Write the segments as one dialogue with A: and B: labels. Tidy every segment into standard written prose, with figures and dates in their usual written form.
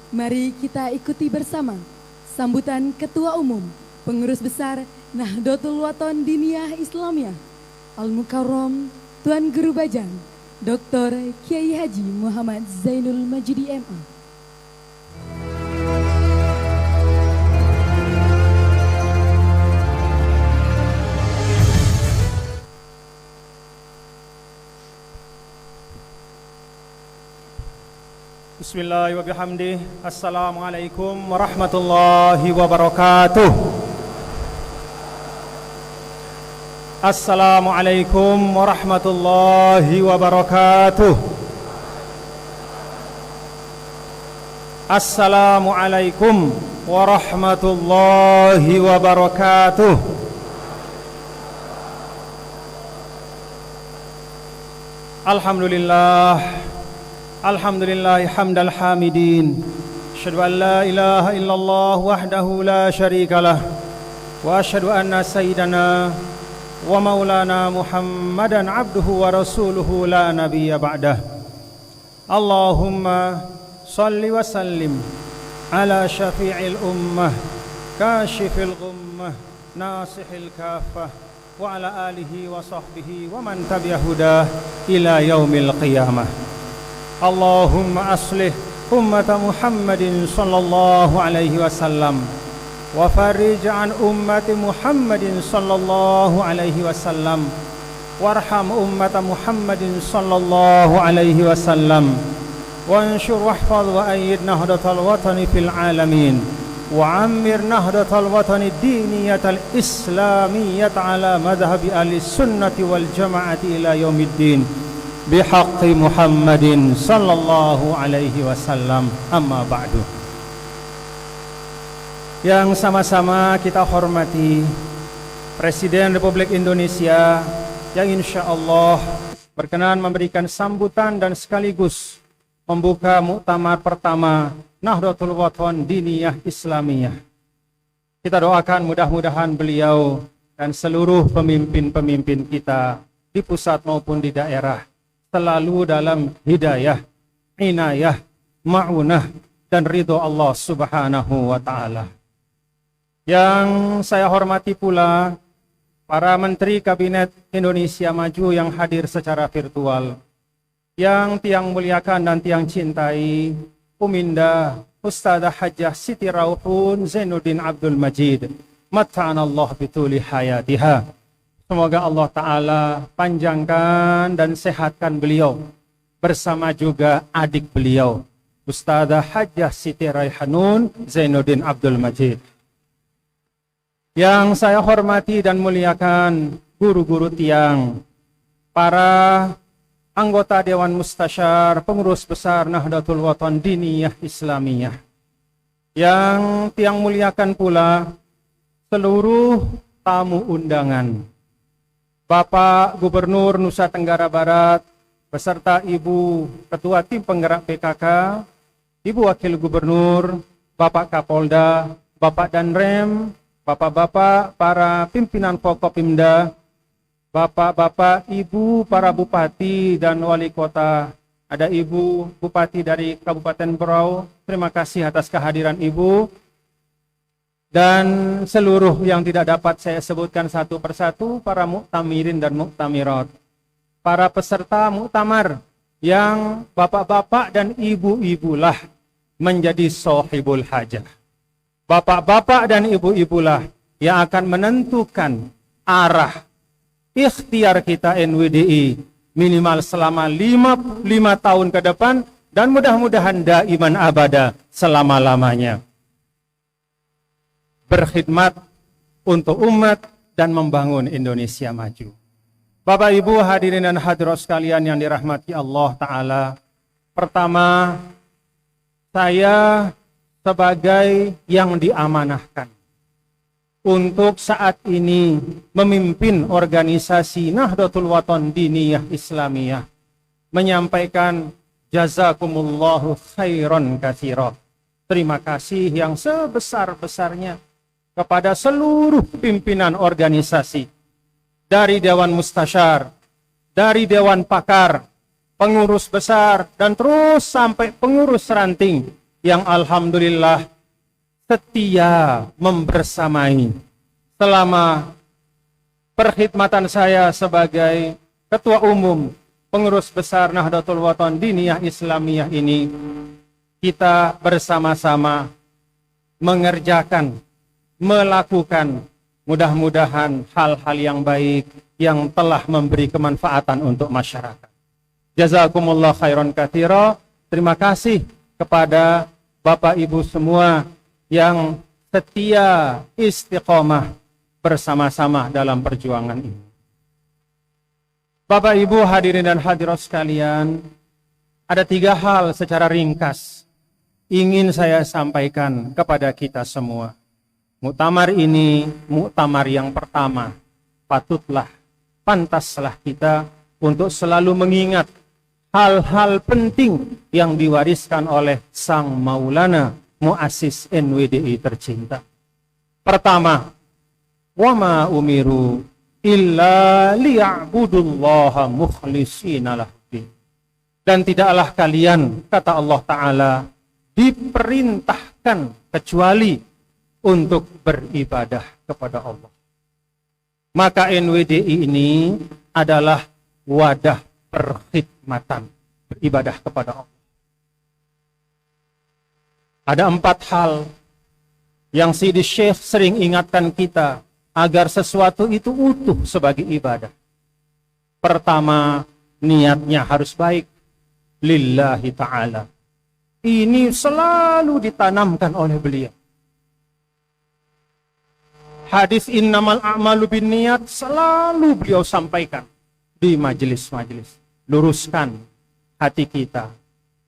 A: Mari kita ikuti bersama sambutan Ketua Umum Pengurus Besar Nahdlatul Wathon Diniyah Islamiyah Al-Mukarram Tuan Guru Bajang Dr. Kiai Haji Muhammad Zainul Majidi MA.
B: Bismillahirrahmanirrahim wa bihamdih. Assalamualaikum warahmatullahi wabarakatuh. Assalamualaikum warahmatullahi wabarakatuh. Assalamualaikum warahmatullahi wabarakatuh. Alhamdulillah. Alhamdulillah hamdal hamidin. Asyhadu an la ilaha illallah wahdahu la syarikalah. Wa asyhadu anna sayyidana wa maulana Muhammadan abduhu wa rasuluhu la nabiyya ba'dah. Allahumma salli wa sallim ala syafi'il ummah kashifil ghummah nasihil kafah wa ala alihi wa sahbihi wa man tabi'ahudah ila yaumil qiyamah. Allahumma aslih ummata Muhammadin sallallahu alaihi wasallam wa farij an ummati Muhammadin sallallahu alaihi wasallam warham ummata Muhammadin sallallahu alaihi wasallam wa anshur wahfaz wa ayyid nahdlatal watani fil alamin wa ammir nahdlatal watani diniyatal islamiyat ala madhhabi ahli sunnati wal jamaati ila yaumiddin bihaqqi Muhammadin sallallahu alaihi wasallam, amma ba'du. Yang sama-sama kita hormati Presiden Republik Indonesia yang insya Allah berkenan memberikan sambutan dan sekaligus membuka muktamar pertama Nahdlatul Wathon Diniyah Islamiyah. Kita doakan mudah-mudahan beliau dan seluruh pemimpin-pemimpin kita di pusat maupun di daerah selalu dalam hidayah, inayah, ma'unah, dan ridho Allah subhanahu wa ta'ala. Yang saya hormati pula para Menteri Kabinet Indonesia Maju yang hadir secara virtual, yang tiang muliakan dan tiang cintai, Uminda Ustadzah Hajjah Siti Rauhun Zainuddin Abdul Majid, matta'anallah bituli hayatiha. Semoga Allah Ta'ala panjangkan dan sehatkan beliau bersama juga adik beliau Ustadzah Hajjah Siti Raihanun Zainuddin Abdul Majid. Yang saya hormati dan muliakan guru-guru tiang, para anggota Dewan Mustasyar Pengurus Besar Nahdlatul Wathon Diniyah Islamiyah. Yang tiang muliakan pula seluruh tamu undangan, Bapak Gubernur Nusa Tenggara Barat beserta Ibu Ketua Tim Penggerak PKK, Ibu Wakil Gubernur, Bapak Kapolda, Bapak Danrem, Bapak-bapak para pimpinan Forkopimda, Bapak-bapak, Ibu para Bupati dan Wali Kota. Ada Ibu Bupati dari Kabupaten Berau, terima kasih atas kehadiran Ibu. Dan seluruh yang tidak dapat saya sebutkan satu persatu, para muktamirin dan muktamirat, para peserta muktamar yang bapak-bapak dan ibu-ibulah menjadi sohibul hajah. Bapak-bapak dan ibu-ibulah yang akan menentukan arah ikhtiar kita NWDI minimal selama 5 tahun ke depan dan mudah-mudahan daiman abada selama-lamanya. Berkhidmat untuk umat dan membangun Indonesia maju. Bapak Ibu hadirin dan hadirat sekalian yang dirahmati Allah Ta'ala. Pertama, saya sebagai yang diamanahkan untuk saat ini memimpin organisasi Nahdlatul Wathon Diniyah Islamiyah menyampaikan jazakumullahu khairan katsiran. Terima kasih yang sebesar-besarnya kepada seluruh pimpinan organisasi, dari Dewan Mustasyar, dari Dewan Pakar, pengurus besar, dan terus sampai pengurus ranting yang alhamdulillah setia membersamai selama perkhidmatan saya sebagai Ketua Umum Pengurus Besar Nahdlatul Wathon Diniyah Islamiyah ini. Kita bersama-sama mengerjakan, melakukan mudah-mudahan hal-hal yang baik yang telah memberi kemanfaatan untuk masyarakat. Jazakumullah khairan katsira. Terima kasih kepada Bapak Ibu semua yang setia istiqomah bersama-sama dalam perjuangan ini. Bapak Ibu hadirin dan hadirat sekalian, ada 3 hal secara ringkas ingin saya sampaikan kepada kita semua. Muktamar ini muktamar yang pertama. Pantaslah kita untuk selalu mengingat hal-hal penting yang diwariskan oleh Sang Maulana Muassis NWDI tercinta. Pertama, wa ma umiru illa liya'budullaha mukhlishina lahud. Dan tidaklah kalian, kata Allah Ta'ala, diperintahkan kecuali untuk beribadah kepada Allah. Maka NWDI ini adalah wadah perkhidmatan, beribadah kepada Allah. Ada 4 hal yang Sidi Syekh sering ingatkan kita agar sesuatu itu utuh sebagai ibadah. Pertama, niatnya harus baik, lillahi ta'ala. Ini selalu ditanamkan oleh beliau. Hadis innamal a'malu binniyat selalu beliau sampaikan di majelis-majelis. Luruskan hati kita,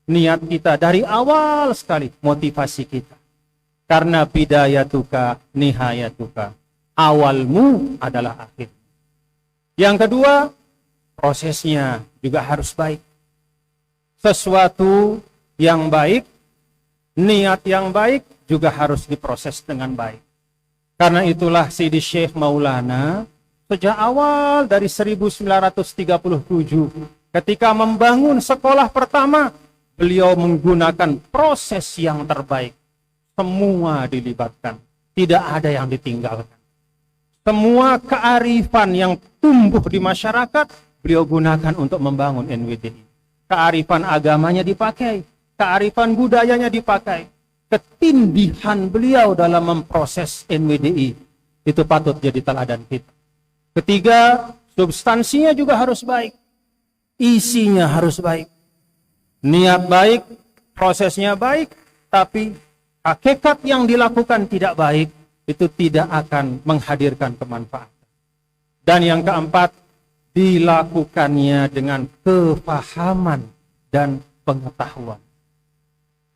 B: niat kita dari awal sekali, motivasi kita. Karena bidayatuka nihayatuka, awalmu adalah akhir. Yang kedua, prosesnya juga harus baik. Sesuatu yang baik, niat yang baik juga harus diproses dengan baik. Karena itulah Sidi Syekh Maulana sejak awal dari 1937 ketika membangun sekolah pertama, beliau menggunakan proses yang terbaik. Semua dilibatkan, tidak ada yang ditinggalkan. Semua kearifan yang tumbuh di masyarakat beliau gunakan untuk membangun NWDI. Kearifan agamanya dipakai, kearifan budayanya dipakai. Ketindihan beliau dalam memproses NWDI itu patut jadi teladan kita. Ketiga, substansinya juga harus baik. Isinya harus baik. Niat baik, prosesnya baik, tapi hakikat yang dilakukan tidak baik, itu tidak akan menghadirkan kemanfaatan. Dan yang keempat, dilakukannya dengan kefahaman dan pengetahuan.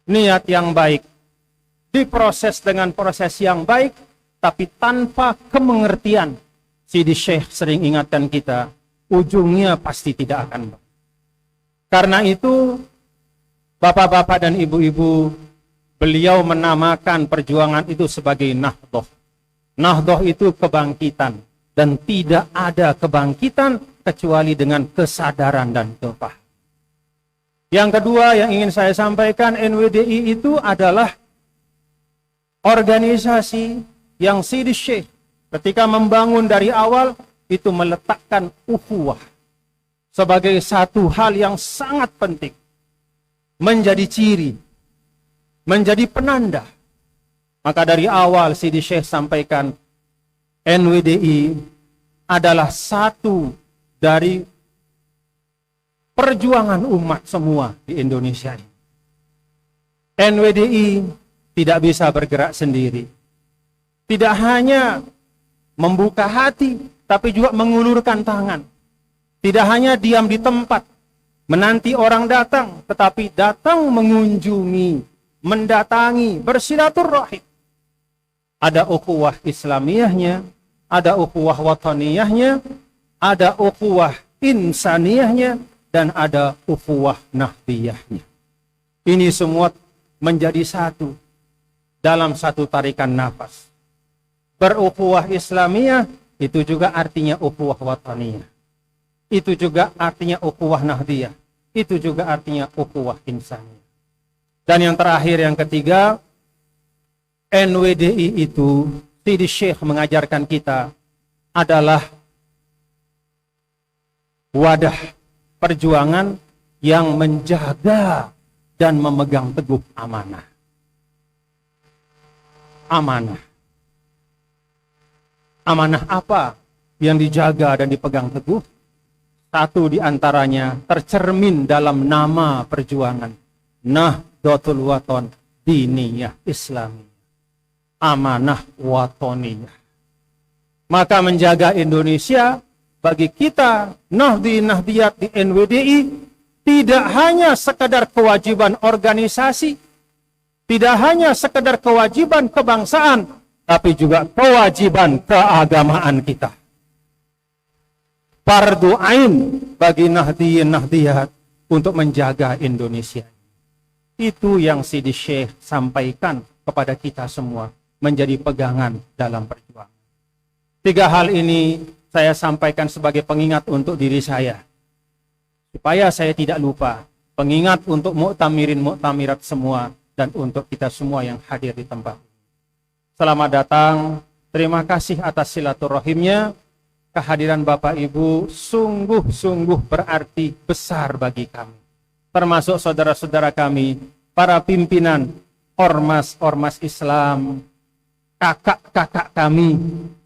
B: Niat yang baik diproses dengan proses yang baik, tapi tanpa kemengertian. Sidi Syekh sering ingatkan kita, ujungnya pasti tidak akan baik. Karena itu, bapak-bapak dan ibu-ibu, beliau menamakan perjuangan itu sebagai Nahdhah. Nahdhah itu kebangkitan. Dan tidak ada kebangkitan kecuali dengan kesadaran dan kepahaman. Yang kedua yang ingin saya sampaikan, NWDI itu adalah organisasi yang Sidi Syekh ketika membangun dari awal itu meletakkan ukhuwah sebagai satu hal yang sangat penting. Menjadi ciri, menjadi penanda. Maka dari awal Sidi Syekh sampaikan, NWDI adalah satu dari perjuangan umat semua di Indonesia ini. NWDI tidak bisa bergerak sendiri. Tidak hanya membuka hati, tapi juga mengulurkan tangan. Tidak hanya diam di tempat, menanti orang datang, tetapi datang mengunjungi, mendatangi, bersilaturahim. Ada ukhuwah Islamiyahnya, ada ukhuwah wataniyahnya, ada ukhuwah insaniyahnya, dan ada ukhuwah nahdiyahnya. Ini semua menjadi satu dalam satu tarikan nafas. Berukhuwah Islamiyah itu juga artinya ukhuwah wataniyah. Itu juga artinya ukhuwah nahdiyah. Itu juga artinya ukhuwah insaniyah. Dan yang terakhir, yang ketiga, NWDI itu, Sidi Syekh mengajarkan kita, adalah wadah perjuangan yang menjaga dan memegang teguh amanah. Amanah. Amanah apa yang dijaga dan dipegang teguh? Satu di antaranya tercermin dalam nama perjuangan, Nahdlatul Wathon Diniyah Islami. Amanah watoniyah. Maka menjaga Indonesia bagi kita Nahdiyat di NWDI tidak hanya sekedar kewajiban organisasi, tidak hanya sekedar kewajiban kebangsaan, tapi juga kewajiban keagamaan kita. Fardu ain bagi Nahdiyat untuk menjaga Indonesia. Itu yang Sidi Syekh sampaikan kepada kita semua, menjadi pegangan dalam perjuangan. 3 hal ini saya sampaikan sebagai pengingat untuk diri saya, supaya saya tidak lupa, pengingat untuk muktamirat semua, dan untuk kita semua yang hadir di tempat. Selamat datang, terima kasih atas silaturahimnya. Kehadiran Bapak Ibu sungguh-sungguh berarti besar bagi kami, termasuk saudara-saudara kami, para pimpinan ormas-ormas Islam, kakak-kakak kami,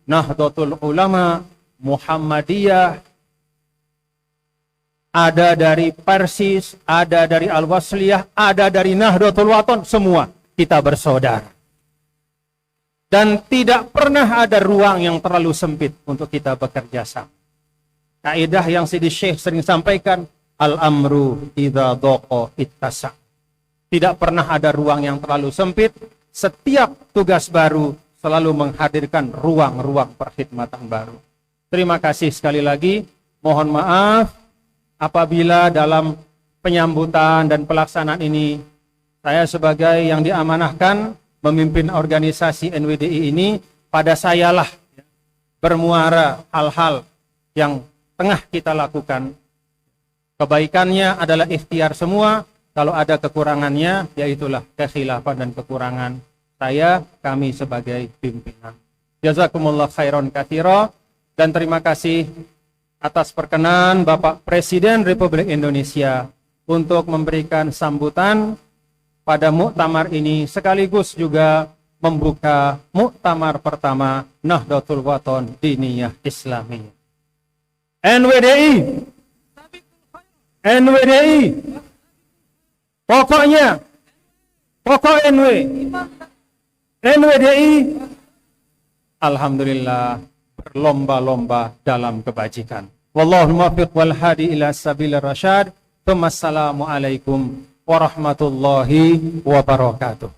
B: Nahdlatul Ulama, Muhammadiyah, ada dari Persis, ada dari Al-Wasliyah, ada dari Nahdlatul Wathon, semua kita bersaudara. Dan tidak pernah ada ruang yang terlalu sempit untuk kita bekerja sama. Kaidah yang Sidi Syekh sering sampaikan, al-amru idza dhaqa ittasa'. Tidak pernah ada ruang yang terlalu sempit. Setiap tugas baru selalu menghadirkan ruang-ruang perkhidmatan baru. Terima kasih sekali lagi. Mohon maaf apabila dalam penyambutan dan pelaksanaan ini saya sebagai yang diamanahkan memimpin organisasi NWDI ini, pada sayalah bermuara hal-hal yang tengah kita lakukan. Kebaikannya adalah ikhtiar semua, kalau ada kekurangannya, yaitulah kekhilafan dan kekurangan saya, kami sebagai pimpinan. Jazakumullah khairan katsira, dan terima kasih atas perkenan Bapak Presiden Republik Indonesia untuk memberikan sambutan pada muktamar ini, sekaligus juga membuka muktamar pertama Nahdlatul Wathon Diniyah Islami. NWDI, NWDI, pokoknya, pokok NWDI, alhamdulillah berlomba-lomba dalam kebajikan. Wallahul muwaffiq wal hadi ila sabilir rasyad. Wassalamualaikum warahmatullahi wabarakatuh.